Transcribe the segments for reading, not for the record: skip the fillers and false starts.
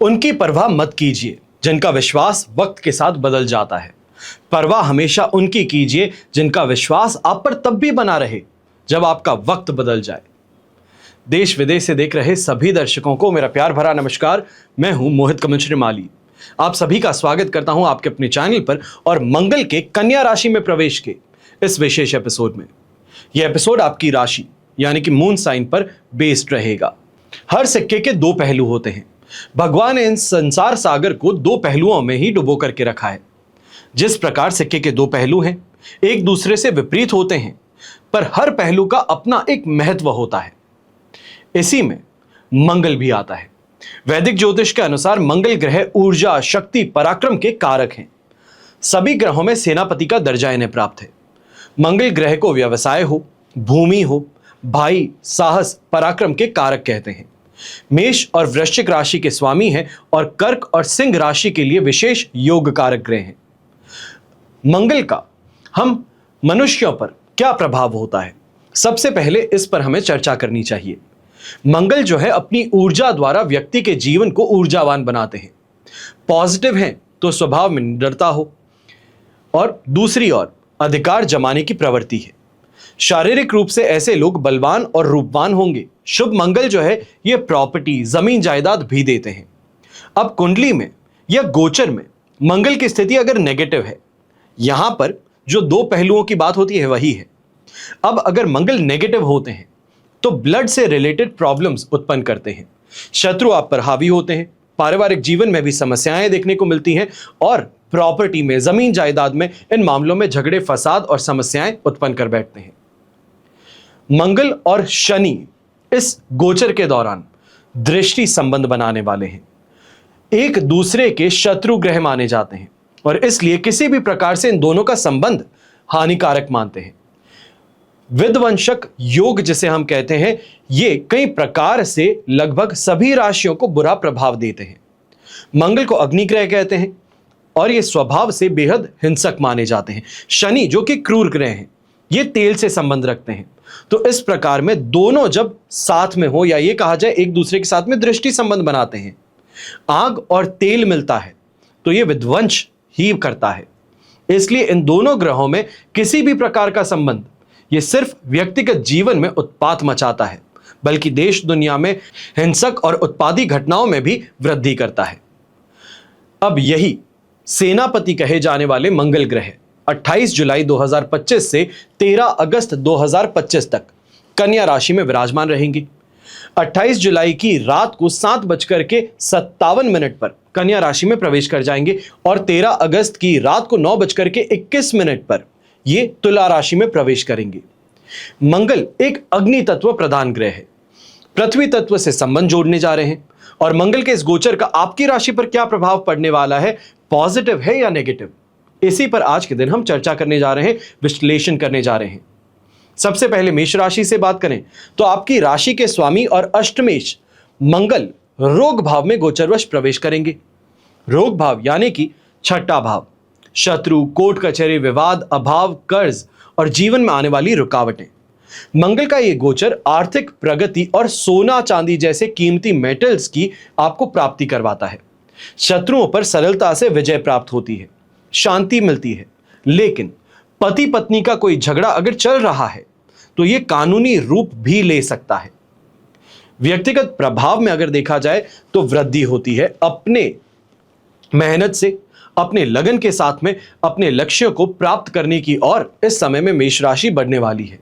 उनकी परवाह मत कीजिए जिनका विश्वास वक्त के साथ बदल जाता है। परवाह हमेशा उनकी कीजिए जिनका विश्वास आप पर तब भी बना रहे जब आपका वक्त बदल जाए। देश विदेश से देख रहे सभी दर्शकों को मेरा प्यार भरा नमस्कार। मैं हूं मोहित कमल श्रीमाली। आप सभी का स्वागत करता हूं आपके अपने चैनल पर और मंगल के कन्या राशि में प्रवेश के इस विशेष एपिसोड में। यह एपिसोड आपकी राशि यानी कि मून साइन पर बेस्ड रहेगा। हर सिक्के के दो पहलू होते हैं। भगवान ने इन संसार सागर को दो पहलुओं में ही डुबो करके रखा है। जिस प्रकार सिक्के के दो पहलू हैं, एक दूसरे से विपरीत होते हैं, पर हर पहलू का अपना एक महत्व होता है। इसी में मंगल भी आता है। वैदिक ज्योतिष के अनुसार मंगल ग्रह ऊर्जा, शक्ति, पराक्रम के कारक हैं। सभी ग्रहों में सेनापति का दर्जा इन्हें प्राप्त है। मंगल ग्रह को व्यवसाय हो, भूमि हो, भाई, साहस, पराक्रम के कारक कहते हैं। मेष और वृश्चिक राशि के स्वामी हैं और कर्क और सिंह राशि के लिए विशेष योग कारक ग्रह हैं। मंगल का हम मनुष्यों पर क्या प्रभाव होता है, सबसे पहले इस पर हमें चर्चा करनी चाहिए। मंगल जो है अपनी ऊर्जा द्वारा व्यक्ति के जीवन को ऊर्जावान बनाते हैं। पॉजिटिव हैं तो स्वभाव में निडरता हो और दूसरी ओर अधिकार जमाने की प्रवृत्ति है। शारीरिक रूप से ऐसे लोग बलवान और रूपवान होंगे। शुभ मंगल जो है ये प्रॉपर्टी, जमीन जायदाद भी देते हैं। अब कुंडली में या गोचर में मंगल की स्थिति अगर नेगेटिव है, यहां पर जो दो पहलुओं की बात होती है वही है। अब अगर मंगल नेगेटिव होते हैं तो ब्लड से रिलेटेड प्रॉब्लम्स उत्पन्न करते हैं। शत्रु आप पर हावी होते हैं। पारिवारिक जीवन में भी समस्याएं देखने को मिलती हैं और प्रॉपर्टी में, जमीन जायदाद में इन मामलों में झगड़े, फसाद और समस्याएं उत्पन्न कर बैठते हैं। मंगल और शनि इस गोचर के दौरान दृष्टि संबंध बनाने वाले हैं। एक दूसरे के शत्रु ग्रह माने जाते हैं और इसलिए किसी भी प्रकार से इन दोनों का संबंध हानिकारक मानते हैं। विध्वंसक योग जिसे हम कहते हैं, ये कई प्रकार से लगभग सभी राशियों को बुरा प्रभाव देते हैं। मंगल को अग्नि ग्रह कहते हैं और ये स्वभाव से बेहद हिंसक माने जाते हैं। शनि जो कि क्रूर ग्रह हैं, ये तेल से संबंध रखते हैं। तो इस प्रकार में दोनों जब साथ में हो, या ये कहा जाए एक दूसरे के साथ में दृष्टि संबंध बनाते हैं, आग और तेल मिलता है तो ये विध्वंस ही करता है। इसलिए इन दोनों ग्रहों में किसी भी प्रकार का संबंध ये सिर्फ व्यक्तिगत जीवन में उत्पात मचाता है, बल्कि देश दुनिया में हिंसक और उत्पादी घटनाओं में भी वृद्धि करता है। अब यही सेनापति कहे जाने वाले मंगल ग्रह 28 जुलाई 2025 से 13 अगस्त 2025 तक कन्या राशि में विराजमान रहेंगी। 28 जुलाई की रात को 7:57 पर कन्या राशि में प्रवेश कर जाएंगे और 13 अगस्त की रात को 9:21 पर ये तुला राशि में प्रवेश करेंगे। मंगल एक अग्नि तत्व प्रधान ग्रह है। पृथ्वी तत्व से संबंध जोड़ने जा रहे हैं और मंगल के इस गोचर का आपकी राशि पर क्या प्रभाव पड़ने वाला है, पॉजिटिव है या नेगेटिव, इसी पर आज के दिन हम चर्चा करने जा रहे हैं, विश्लेषण करने जा रहे हैं। सबसे पहले मेष राशि से बात करें तो आपकी राशि के स्वामी और अष्टमेश मंगल रोग भाव में गोचरवश प्रवेश करेंगे। रोग भाव यानी कि छठा भाव, शत्रु, कोर्ट कचहरी, विवाद, अभाव, कर्ज और जीवन में आने वाली रुकावटें। मंगल का यह गोचर आर्थिक प्रगति और सोना चांदी जैसे कीमती मेटल्स की आपको प्राप्ति करवाता है। शत्रुओं पर सरलता से विजय प्राप्त होती है, शांति मिलती है। लेकिन पति पत्नी का कोई झगड़ा अगर चल रहा है तो यह कानूनी रूप भी ले सकता है। व्यक्तिगत प्रभाव में अगर देखा जाए तो वृद्धि होती है। अपने मेहनत से, अपने लगन के साथ में अपने लक्ष्यों को प्राप्त करने की ओर इस समय में मेष राशि बढ़ने वाली है।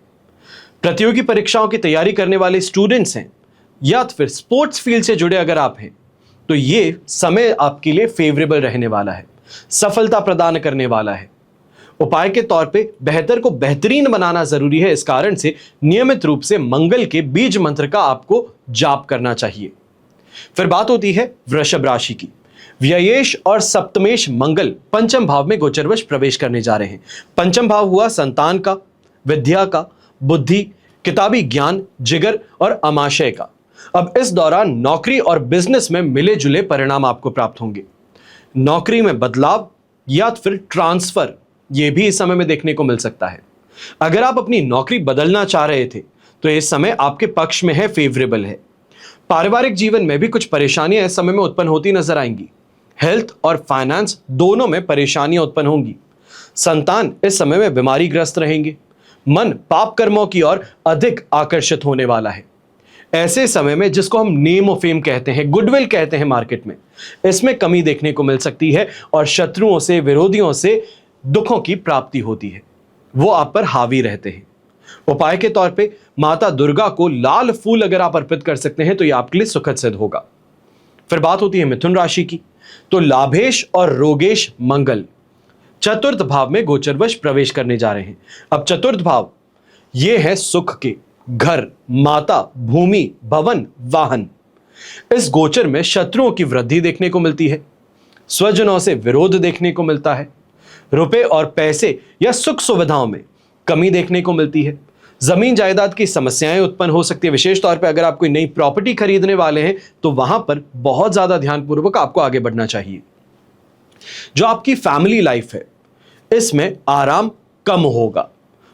प्रतियोगी परीक्षाओं की तैयारी करने वाले स्टूडेंट्स हैं या फिर स्पोर्ट्स फील्ड से जुड़े अगर आप हैं तो ये समय आपके लिए फेवरेबल रहने वाला है, सफलता प्रदान करने वाला है। उपाय के तौर पे बेहतर को बेहतरीन बनाना जरूरी है। इस कारण से नियमित रूप से मंगल के बीज मंत्र का आपको जाप करना चाहिए। फिर बात होती है वृषभ राशि की। व्ययेश और सप्तमेश मंगल पंचम भाव में गोचरवश प्रवेश करने जा रहे हैं। पंचम भाव हुआ संतान का, विद्या का, बुद्धि, किताबी ज्ञान, जिगर और अमाशय का। अब इस दौरान नौकरी और बिजनेस में मिले जुले परिणाम आपको प्राप्त होंगे। नौकरी में बदलाव या फिर ट्रांसफर ये भी इस समय में देखने को मिल सकता है। अगर आप अपनी नौकरी बदलना चाह रहे थे तो इस समय आपके पक्ष में है, फेवरेबल है। पारिवारिक जीवन में भी कुछ परेशानियां इस समय में उत्पन्न होती नजर आएंगी। हेल्थ और फाइनेंस दोनों में परेशानियां उत्पन्न होंगी। संतान इस समय में बीमारी ग्रस्त रहेंगे। मन पाप कर्मों की ओर अधिक आकर्षित होने वाला है। ऐसे समय में जिसको हम नेम ऑफ फेम कहते हैं, गुडविल कहते हैं मार्केट में, इसमें कमी देखने को मिल सकती है और शत्रुओं से, विरोधियों से दुखों की प्राप्ति होती है। वो आप पर हावी रहते हैं। उपाय के तौर पे माता दुर्गा को लाल फूल अगर आप अर्पित कर सकते हैं तो ये आपके लिए सुखद सिद्ध होगा। फिर बात होती है मिथुन राशि की, तो लाभेश और रोगेश मंगल चतुर्थ भाव में गोचरवश प्रवेश करने जा रहे हैं। अब चतुर्थ भाव ये है सुख के, घर, माता, भूमि, भवन, वाहन। इस गोचर में शत्रुओं की वृद्धि देखने को मिलती है। स्वजनों से विरोध देखने को मिलता है। रुपए और पैसे या सुख सुविधाओं में कमी देखने को मिलती है। जमीन जायदाद की समस्याएं उत्पन्न हो सकती है। विशेष तौर पे अगर आप कोई नई प्रॉपर्टी खरीदने वाले हैं तो वहां पर बहुत ज्यादा ध्यानपूर्वक आपको आगे बढ़ना चाहिए। जो आपकी फैमिली लाइफ है इसमें आराम कम होगा।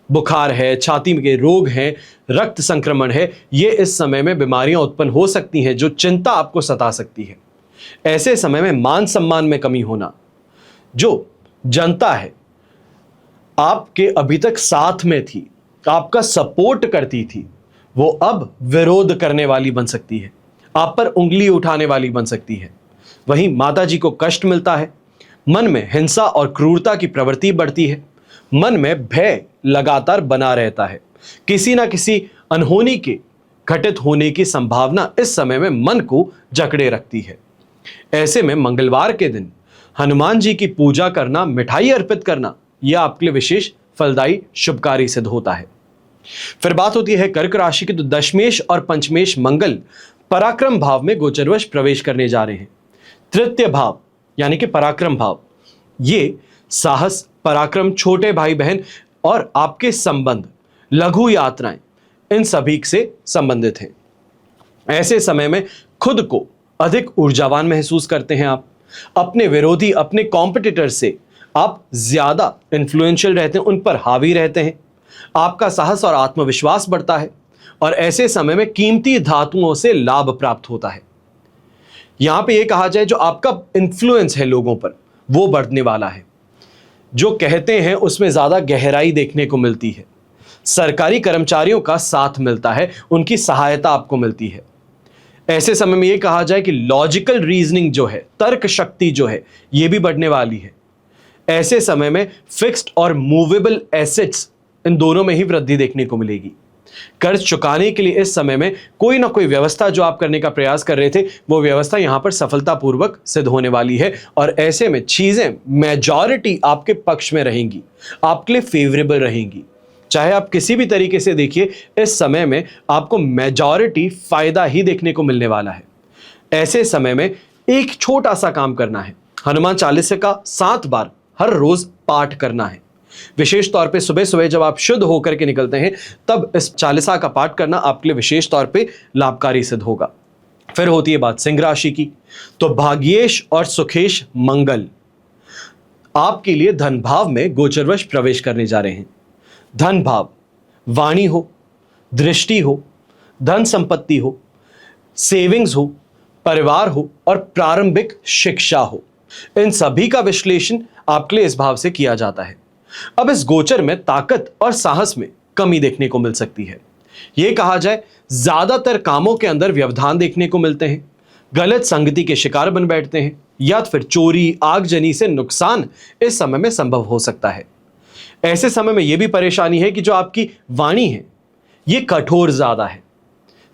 बुखार है, छाती के रोग हैं, रक्त संक्रमण है, ये इस समय में बीमारियां उत्पन्न हो सकती हैं जो चिंता आपको सता सकती है। ऐसे समय में मान सम्मान में कमी होना। जो जनता है आपके अभी तक साथ में थी, आपका सपोर्ट करती थी, वो अब विरोध करने वाली बन सकती है, आप पर उंगली उठाने वाली बन सकती है। वहीं माता जी को कष्ट मिलता है। मन में हिंसा और क्रूरता की प्रवृत्ति बढ़ती है। मन में भय लगातार बना रहता है। किसी ना किसी अनहोनी के घटित होने की संभावना इस समय में मन को जकड़े रखती है। ऐसे में मंगलवार के दिन हनुमान जी की पूजा करना, मिठाई अर्पित करना, यह आपके लिए विशेष फलदायी शुभकारी सिद्ध होता है। फिर बात होती है कर्क राशि की, तो दशमेश और पंचमेश मंगल पराक्रम भाव में गोचरवश प्रवेश करने जा रहे हैं। तृतीय भाव यानी कि पराक्रम भाव, ये साहस, पराक्रम, छोटे भाई बहन और आपके संबंध, लघु यात्राएं, इन सभी से संबंधित है। ऐसे समय में खुद को अधिक ऊर्जावान महसूस करते हैं आप। अपने विरोधी, अपने कॉम्पिटिटर से आप ज्यादा इन्फ्लुएंशियल रहते हैं, उन पर हावी रहते हैं। आपका साहस और आत्मविश्वास बढ़ता है और ऐसे समय में कीमती धातुओं से लाभ प्राप्त होता है। यहां पे यह कहा जाए जो आपका इन्फ्लुएंस है लोगों पर वो बढ़ने वाला है। जो कहते हैं उसमें ज्यादा गहराई देखने को मिलती है। सरकारी कर्मचारियों का साथ मिलता है, उनकी सहायता आपको मिलती है। ऐसे समय में यह कहा जाए कि लॉजिकल रीजनिंग जो है, तर्क शक्ति जो है, यह भी बढ़ने वाली है। ऐसे समय में फिक्स्ड और मूवेबल एसेट्स, इन दोनों में ही वृद्धि देखने को मिलेगी। कर्ज चुकाने के लिए इस समय में कोई ना कोई व्यवस्था जो आप करने का प्रयास कर रहे थे, वो व्यवस्था यहां पर सफलतापूर्वक सिद्ध होने वाली है और ऐसे में चीजें मेजॉरिटी आपके पक्ष में रहेंगी, आपके लिए फेवरेबल रहेंगी। चाहे आप किसी भी तरीके से देखिए, इस समय में आपको मेजॉरिटी फायदा ही देखने को मिलने वाला है। ऐसे समय में एक छोटा सा काम करना है, हनुमान चालीसा का 7 बार हर रोज पाठ करना है। विशेष तौर पे सुबह सुबह जब आप शुद्ध होकर के निकलते हैं तब इस चालीसा का पाठ करना आपके लिए विशेष तौर पे लाभकारी सिद्ध होगा। फिर होती है बात सिंह राशि की, तो भाग्येश और सुखेश मंगल आपके लिए धन भाव में गोचरवश प्रवेश करने जा रहे हैं। धन भाव वाणी हो, दृष्टि हो, धन संपत्ति हो, सेविंग्स हो, परिवार हो और प्रारंभिक शिक्षा हो, इन सभी का विश्लेषण आपके लिए इस भाव से किया जाता है। अब इस गोचर में ताकत और साहस में कमी देखने को मिल सकती है। यह कहा जाए ज्यादातर कामों के अंदर व्यवधान देखने को मिलते हैं, गलत संगति के शिकार बन बैठते हैं या फिर चोरी, आगजनी से नुकसान इस समय में संभव हो सकता है। ऐसे समय में यह भी परेशानी है कि जो आपकी वाणी है यह कठोर ज्यादा है,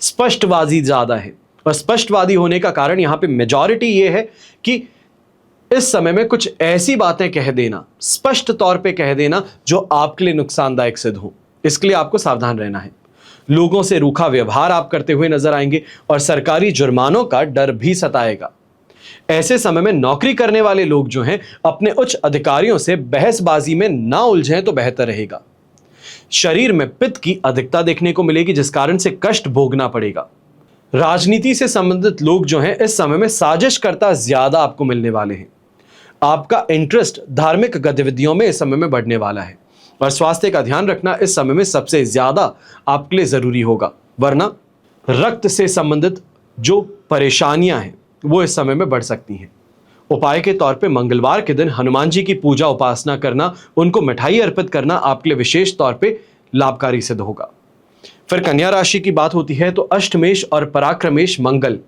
स्पष्टवादी ज्यादा है और स्पष्टवादी होने का कारण यहां पे मेजॉरिटी यह है कि इस समय में कुछ ऐसी बातें कह देना, स्पष्ट तौर पे कह देना जो आपके लिए नुकसानदायक सिद्ध हो। इसके लिए आपको सावधान रहना है। लोगों से रूखा व्यवहार आप करते हुए नजर आएंगे और सरकारी जुर्मानों का डर भी सताएगा। ऐसे समय में नौकरी करने वाले लोग जो हैं अपने उच्च अधिकारियों से बहसबाजी में ना उलझें तो बेहतर रहेगा। शरीर में पित्त की अधिकता देखने को मिलेगी जिस कारण से कष्ट भोगना पड़ेगा। राजनीति से संबंधित लोग जो हैं इस समय में साजिशकर्ता ज्यादा आपको मिलने वाले हैं। आपका इंटरेस्ट धार्मिक गतिविधियों में इस समय में बढ़ने वाला है और स्वास्थ्य का ध्यान रखना इस समय में सबसे ज्यादा आपके लिए जरूरी होगा, वरना रक्त से संबंधित जो परेशानियां हैं वो इस समय में बढ़ सकती हैं। उपाय के तौर पे मंगलवार के दिन हनुमान जी की पूजा उपासना करना, उनको मिठाई अर्पित करना आपके लिए विशेष तौर पे लाभकारी सिद्ध होगा। फिर कन्या राशि की बात होती है तो अष्टमेश और पराक्रमेश मंगल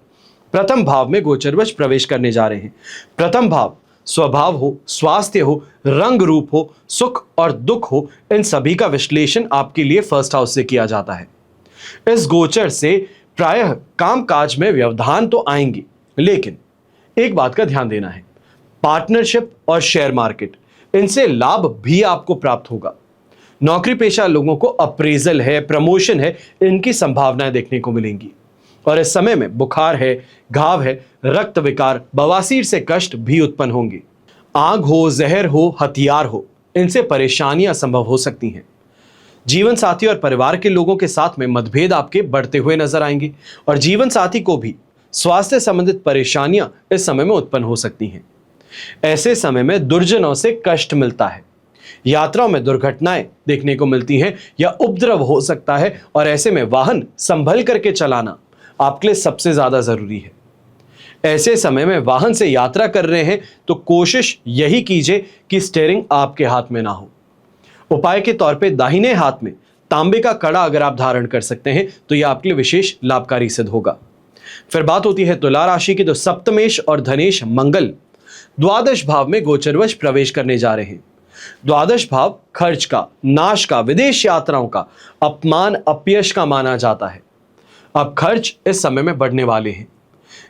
प्रथम भाव में गोचरवश प्रवेश करने जा रहे हैं। प्रथम भाव स्वभाव हो, स्वास्थ्य हो, रंग रूप हो, सुख और दुख हो, इन सभी का विश्लेषण आपके लिए फर्स्ट हाउस से किया जाता है। इस गोचर से प्रायः कामकाज में व्यवधान तो आएंगे, लेकिन एक बात का ध्यान देना है, पार्टनरशिप और शेयर मार्केट, इनसे लाभ भी आपको प्राप्त होगा। नौकरी पेशा लोगों को अप्रेजल है, प्रमोशन है, इनकी संभावनाएं देखने को मिलेंगी। और इस समय में बुखार है, घाव है, रक्त विकार, बवासीर से कष्ट भी उत्पन्न होंगे। आग हो, जहर हो, हथियार हो, इनसे परेशानियां संभव हो सकती हैं। जीवन साथी और परिवार के लोगों के साथ में मतभेद आपके बढ़ते हुए नजर आएंगे और जीवन साथी को भी स्वास्थ्य संबंधित परेशानियां इस समय में उत्पन्न हो सकती हैं। ऐसे समय में दुर्जनों से कष्ट मिलता है, यात्राओं में दुर्घटनाएं देखने को मिलती हैं या उपद्रव हो सकता है, और ऐसे में वाहन संभल करके चलाना आपके लिए सबसे ज्यादा जरूरी है। ऐसे समय में वाहन से यात्रा कर रहे हैं तो कोशिश यही कीजिए कि स्टीयरिंग आपके हाथ में ना हो। उपाय के तौर पे दाहिने हाथ में तांबे का कड़ा अगर आप धारण कर सकते हैं तो यह आपके लिए विशेष लाभकारी सिद्ध होगा। फिर बात होती है तुला राशि की तो सप्तमेश और धनेश मंगल द्वादश भाव में गोचरवश प्रवेश करने जा रहे हैं। द्वादश भाव खर्च का, नाश का, विदेश यात्राओं का, अपमान अपयश का माना जाता है। अब खर्च इस समय में बढ़ने वाले हैं,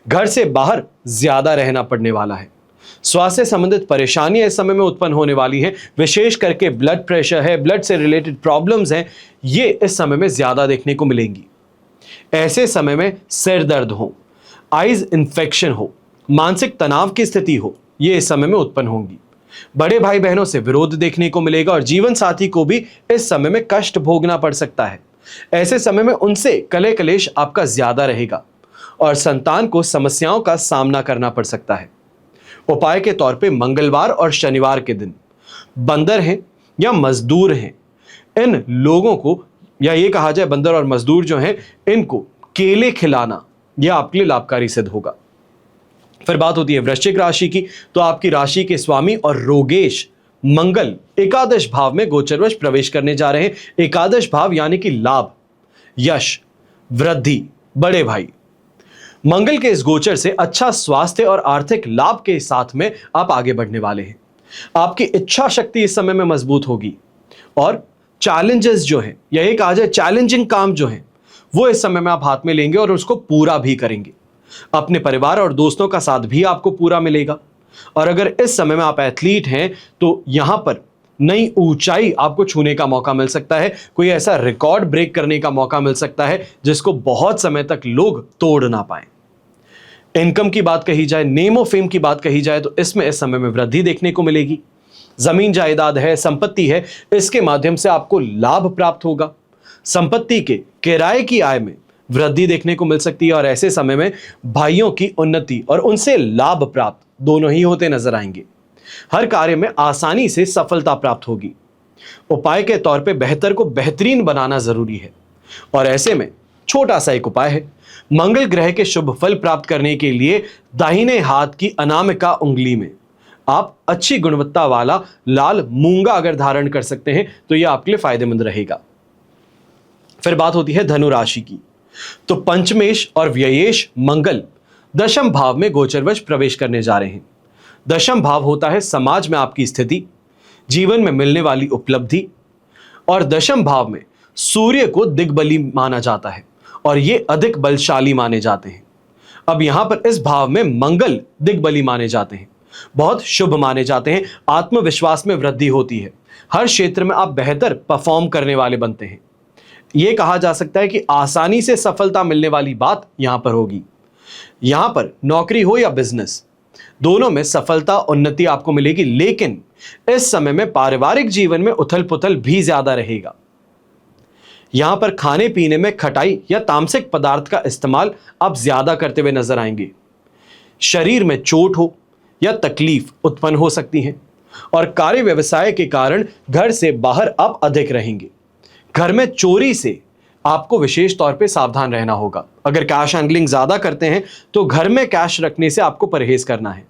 घर से बाहर ज्यादा रहना पड़ने वाला है। स्वास्थ्य संबंधित परेशानियां इस समय में उत्पन्न होने वाली हैं, विशेष करके ब्लड प्रेशर है, ब्लड से रिलेटेड प्रॉब्लम्स हैं, ये इस समय में ज्यादा देखने को मिलेंगी। ऐसे समय में सिर दर्द हो, आइज इंफेक्शन हो, मानसिक तनाव की स्थिति हो, ये इस समय में उत्पन्न होंगी। बड़े भाई बहनों से विरोध देखने को मिलेगा और जीवन साथी को भी इस समय में कष्ट भोगना पड़ सकता है। ऐसे समय में उनसे कलह कलेश आपका ज्यादा रहेगा और संतान को समस्याओं का सामना करना पड़ सकता है। उपाय के तौर पे मंगलवार और शनिवार के दिन बंदर हैं या मजदूर हैं, इन लोगों को, या ये कहा जाए बंदर और मजदूर जो हैं, इनको केले खिलाना यह आपके लिए लाभकारी सिद्ध होगा। फिर बात होती है वृश्चिक राशि की तो आपकी राशि के स्वामी और रोगेश मंगल एकादश भाव में गोचरवश प्रवेश करने जा रहे हैं। एकादश भाव यानी कि लाभ, यश, वृद्धि, बड़े भाई। मंगल के इस गोचर से अच्छा स्वास्थ्य और आर्थिक लाभ के साथ में आप आगे बढ़ने वाले हैं। आपकी इच्छा शक्ति इस समय में मजबूत होगी और चैलेंजेस जो हैं, यही कहा जाए चैलेंजिंग काम जो हैं, वो इस समय में आप हाथ में लेंगे और उसको पूरा भी करेंगे। अपने परिवार और दोस्तों का साथ भी आपको पूरा मिलेगा। और अगर इस समय में आप एथलीट हैं तो यहां पर नई ऊंचाई आपको छूने का मौका मिल सकता है, कोई ऐसा रिकॉर्ड ब्रेक करने का मौका मिल सकता है जिसको बहुत समय तक लोग तोड़ ना पाए। इनकम की बात कही जाए, नेम ऑफ फेम की बात कही जाए तो इसमें इस समय में वृद्धि देखने को मिलेगी। जमीन जायदाद है, संपत्ति है, इसके माध्यम से आपको लाभ प्राप्त होगा। संपत्ति के किराए की आय में वृद्धि देखने को मिल सकती है और ऐसे समय में भाइयों की उन्नति और उनसे लाभ प्राप्त दोनों ही होते नजर आएंगे। हर कार्य में आसानी से सफलता प्राप्त होगी। उपाय के तौर पे बेहतर को बेहतरीन बनाना जरूरी है और ऐसे में छोटा सा एक उपाय है। मंगल ग्रह के शुभ फल प्राप्त करने के लिए दाहिने हाथ की अनामिका उंगली में आप अच्छी गुणवत्ता वाला लाल मूंगा अगर धारण कर सकते हैं तो यह आपके लिए फायदेमंद रहेगा। फिर बात होती है धनु राशि की तो पंचमेश और व्ययेश मंगल दशम भाव में गोचरवश प्रवेश करने जा रहे हैं। दशम भाव होता है समाज में आपकी स्थिति, जीवन में मिलने वाली उपलब्धि, और दशम भाव में सूर्य को दिग्बली माना जाता है और ये अधिक बलशाली माने जाते हैं। अब यहां पर इस भाव में मंगल दिग्बली माने जाते हैं, बहुत शुभ माने जाते हैं। आत्मविश्वास में वृद्धि होती है, हर क्षेत्र में आप बेहतर परफॉर्म करने वाले बनते हैं। यह कहा जा सकता है कि आसानी से सफलता मिलने वाली बात यहां पर होगी। यहां पर नौकरी हो या बिजनेस, दोनों में सफलता उन्नति आपको मिलेगी, लेकिन इस समय में पारिवारिक जीवन में उथल पुथल भी ज्यादा रहेगा। यहां पर खाने पीने में खटाई या तामसिक पदार्थ का इस्तेमाल आप ज्यादा करते हुए नजर आएंगे। शरीर में चोट हो या तकलीफ उत्पन्न हो सकती है और कार्य व्यवसाय के कारण घर से बाहर आप अधिक रहेंगे। घर में चोरी से आपको विशेष तौर पे सावधान रहना होगा। अगर कैश हैंडलिंग ज्यादा करते हैं तो घर में कैश रखने से आपको परहेज करना है।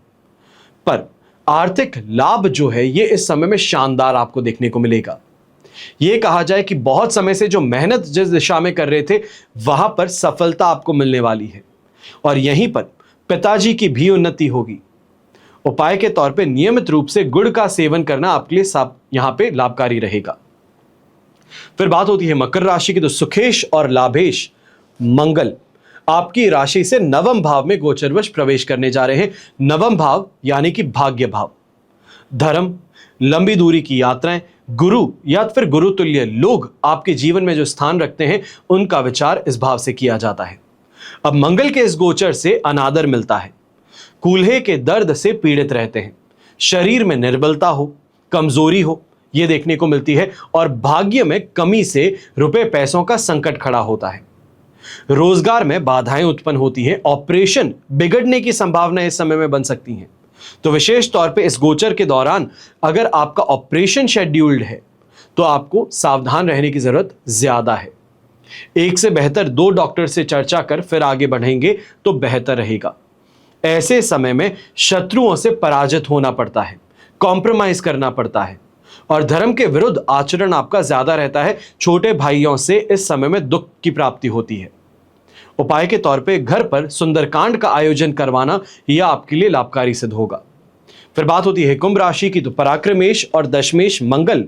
पर आर्थिक लाभ जो है ये इस समय में शानदार आपको देखने को मिलेगा। ये कहा जाए कि बहुत समय से जो मेहनत जिस दिशा में कर रहे थे वहां पर सफलता आपको मिलने वाली है और यहीं पर पिताजी की भी उन्नति होगी। उपाय के तौर पे नियमित रूप से गुड़ का सेवन करना आपके लिए यहां पे लाभकारी रहेगा। फिर बात होती है मकर राशि की, तो सुखेश और लाभेश मंगल आपकी राशि से नवम भाव में गोचरवश प्रवेश करने जा रहे हैं। नवम भाव यानी कि भाग्य भाव। धर्म, लंबी दूरी की यात्राएं, गुरु या फिर गुरुतुल्य लोग आपके जीवन में जो स्थान रखते हैं उनका विचार इस भाव से किया जाता है। अब मंगल के इस गोचर से अनादर मिलता है, कूल्हे के दर्द से पीड़ित रहते हैं, शरीर में निर्बलता हो, कमजोरी हो यह देखने को मिलती है और भाग्य में कमी से रुपए पैसों का संकट खड़ा होता है। रोजगार में बाधाएं उत्पन्न होती हैं, ऑपरेशन बिगड़ने की संभावना इस समय में बन सकती हैं। तो विशेष तौर पे इस गोचर के दौरान अगर आपका ऑपरेशन शेड्यूल्ड है तो आपको सावधान रहने की जरूरत ज्यादा है। एक से बेहतर 2 डॉक्टर से चर्चा कर फिर आगे बढ़ेंगे तो बेहतर रहेगा। ऐसे समय में शत्रुओं से पराजित होना पड़ता है, कॉम्प्रोमाइज करना पड़ता है और धर्म के विरुद्ध आचरण आपका ज्यादा रहता है। छोटे भाइयों से इस समय में दुख की प्राप्ति होती है। उपाय के तौर पे घर पर सुंदरकांड का आयोजन करवाना यह आपके लिए लाभकारी सिद्ध होगा। फिर बात होती है कुंभ राशि की, तो पराक्रमेश और दशमेश मंगल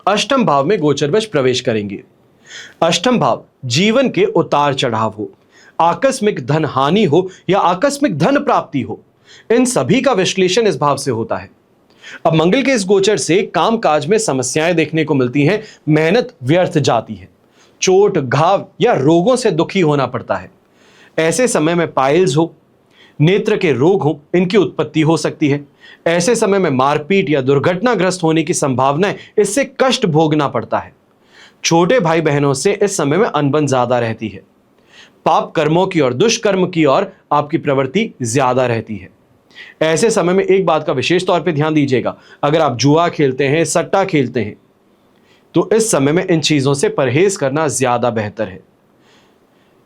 अष्टम भाव में गोचरवश प्रवेश करेंगे। अष्टम भाव जीवन के उतार चढ़ाव हो, आकस्मिक धन हानि हो या आकस्मिक धन प्राप्ति हो, इन सभी का विश्लेषण इस भाव से होता है। अब मंगल के इस गोचर से कामकाज में समस्याएं देखने को मिलती हैं, मेहनत व्यर्थ जाती है, चोट, घाव या रोगों से दुखी होना पड़ता है। ऐसे समय में पाइल्स हो, नेत्र के रोग हो, इनकी उत्पत्ति हो सकती है। ऐसे समय में मारपीट या दुर्घटनाग्रस्त होने की संभावना है, इससे कष्ट भोगना पड़ता है। छोटे भाई बहनों से इस समय में अनबन ज्यादा रहती है। पाप कर्मों की और दुष्कर्म की ओर आपकी प्रवृत्ति ज्यादा रहती है। ऐसे समय में एक बात का विशेष तौर पे ध्यान दीजिएगा, अगर आप जुआ खेलते हैं, सट्टा खेलते हैं तो इस समय में इन चीजों से परहेज करना ज्यादा बेहतर है।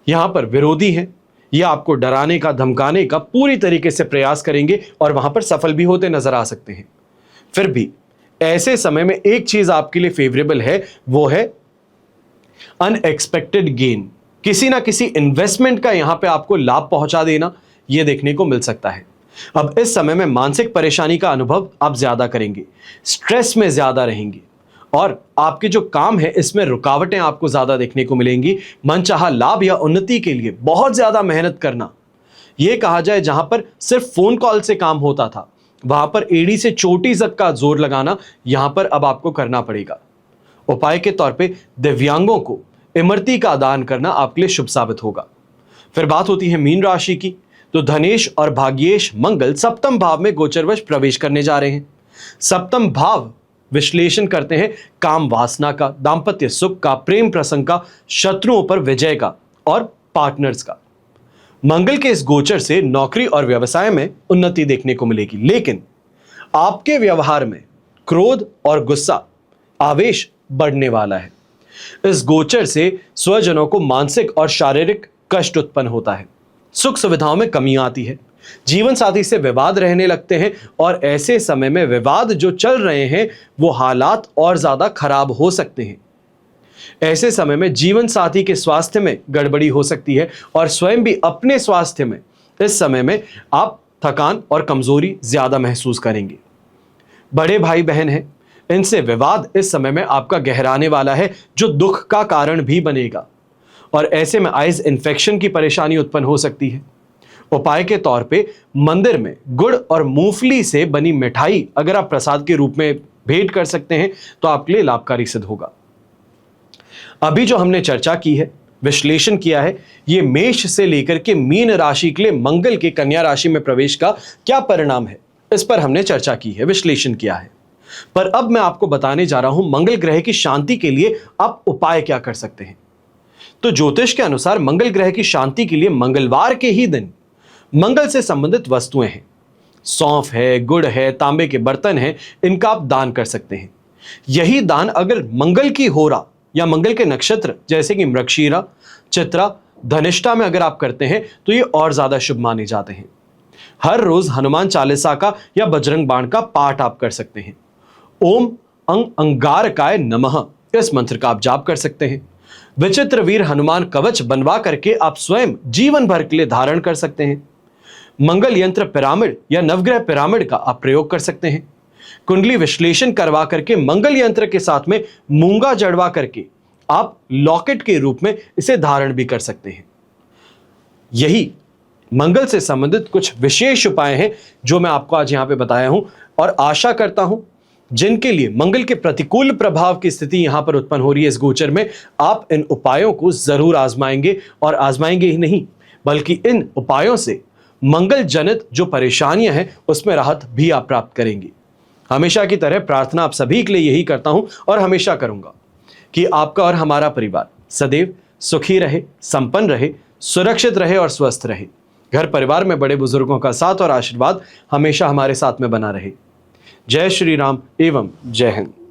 यहां पर विरोधी है, यह आपको डराने का, धमकाने का पूरी तरीके से प्रयास करेंगे और वहां पर सफल भी होते नजर आ सकते हैं। फिर भी ऐसे समय में एक चीज आपके लिए फेवरेबल है, वो है अनएक्सपेक्टेड गेन। किसी ना किसी इन्वेस्टमेंट का यहां पे आपको लाभ पहुंचा देना यह देखने को मिल सकता है। अब इस समय में मानसिक परेशानी का अनुभव आप ज्यादा करेंगे, स्ट्रेस में ज्यादा रहेंगे और आपके जो काम है इसमें रुकावटें आपको ज्यादा देखने को मिलेंगी। मनचाहा लाभ या उन्नति के लिए बहुत ज्यादा मेहनत करना, यह कहा जाए जहां पर सिर्फ फोन कॉल से काम होता था वहां पर एड़ी से चोटी तक का जोर लगाना यहां पर अब आपको करना पड़ेगा। उपाय के तौर पे दिव्यांगों को इमरती का दान करना आपके लिए शुभ साबित होगा। फिर बात होती है मीन राशि की, तो धनेश और भाग्येश मंगल सप्तम भाव में गोचरवश प्रवेश करने जा रहे हैं। सप्तम भाव विश्लेषण करते हैं काम वासना का, दाम्पत्य सुख का, प्रेम प्रसंग का, शत्रुओं पर विजय का और पार्टनर्स का। मंगल के इस गोचर से नौकरी और व्यवसाय में उन्नति देखने को मिलेगी, लेकिन आपके व्यवहार में क्रोध और गुस्सा, आवेश बढ़ने वाला है। इस गोचर से स्वजनों को मानसिक और शारीरिक कष्ट उत्पन्न होता है, सुख सुविधाओं में कमी आती है, जीवन साथी से विवाद रहने लगते हैं और ऐसे समय में विवाद जो चल रहे हैं वो हालात और ज्यादा खराब हो सकते हैं। ऐसे समय में जीवन साथी के स्वास्थ्य में गड़बड़ी हो सकती है और स्वयं भी अपने स्वास्थ्य में इस समय में आप थकान और कमजोरी ज्यादा महसूस करेंगे। बड़े भाई बहन हैं, इनसे विवाद इस समय में आपका गहराने वाला है जो दुख का कारण भी बनेगा और ऐसे में आइज इन्फेक्शन की परेशानी उत्पन्न हो सकती है। उपाय के तौर पे मंदिर में गुड़ और मूंगफली से बनी मिठाई अगर आप प्रसाद के रूप में भेंट कर सकते हैं तो आपके लिए लाभकारी सिद्ध होगा। अभी जो हमने चर्चा की है, विश्लेषण किया है, ये मेष से लेकर के मीन राशि के लिए मंगल के कन्या राशि में प्रवेश का क्या परिणाम है, इस पर हमने चर्चा की है, विश्लेषण किया है। पर अब मैं आपको बताने जा रहा हूं मंगल ग्रह की शांति के लिए आप उपाय क्या कर सकते हैं। तो ज्योतिष के अनुसार मंगल ग्रह की शांति के लिए मंगलवार के ही दिन मंगल से संबंधित वस्तुएं हैं, सौंफ है, गुड़ है, तांबे के बर्तन हैं, इनका आप दान कर सकते हैं। यही दान अगर मंगल की होरा या मंगल के नक्षत्र जैसे कि मृगशीरा, चित्रा, धनिष्ठा में अगर आप करते हैं तो ये और ज्यादा शुभ माने जाते हैं। हर रोज हनुमान चालीसा का या बजरंग बाण का पाठ आप कर सकते हैं। ओम अंगारकाय नमः इस मंत्र का आप जाप कर सकते हैं। विचित्र वीर हनुमान कवच बनवा करके आप स्वयं जीवन भर के लिए धारण कर सकते हैं। मंगल यंत्र पिरामिड या नवग्रह पिरामिड का आप प्रयोग कर सकते हैं। कुंडली विश्लेषण करवा करके मंगल यंत्र के साथ में मूंगा जड़वा करके आप लॉकेट के रूप में इसे धारण भी कर सकते हैं। यही मंगल से संबंधित कुछ विशेष उपाय हैं जो मैं आपको आज यहां पे बताया हूं, और आशा करता हूं जिनके लिए मंगल के प्रतिकूल प्रभाव की स्थिति यहां पर उत्पन्न हो रही है इस गोचर में, आप इन उपायों को जरूर आजमाएंगे, और आजमाएंगे ही नहीं बल्कि इन उपायों से मंगल जनित जो परेशानियां हैं उसमें राहत भी आप प्राप्त करेंगे। हमेशा की तरह प्रार्थना आप सभी के लिए यही करता हूं और हमेशा करूंगा कि आपका और हमारा परिवार सदैव सुखी रहे, संपन्न रहे, सुरक्षित रहे और स्वस्थ रहे। घर परिवार में बड़े बुजुर्गों का साथ और आशीर्वाद हमेशा हमारे साथ में बना रहे। जय श्री राम एवं जय हिंद।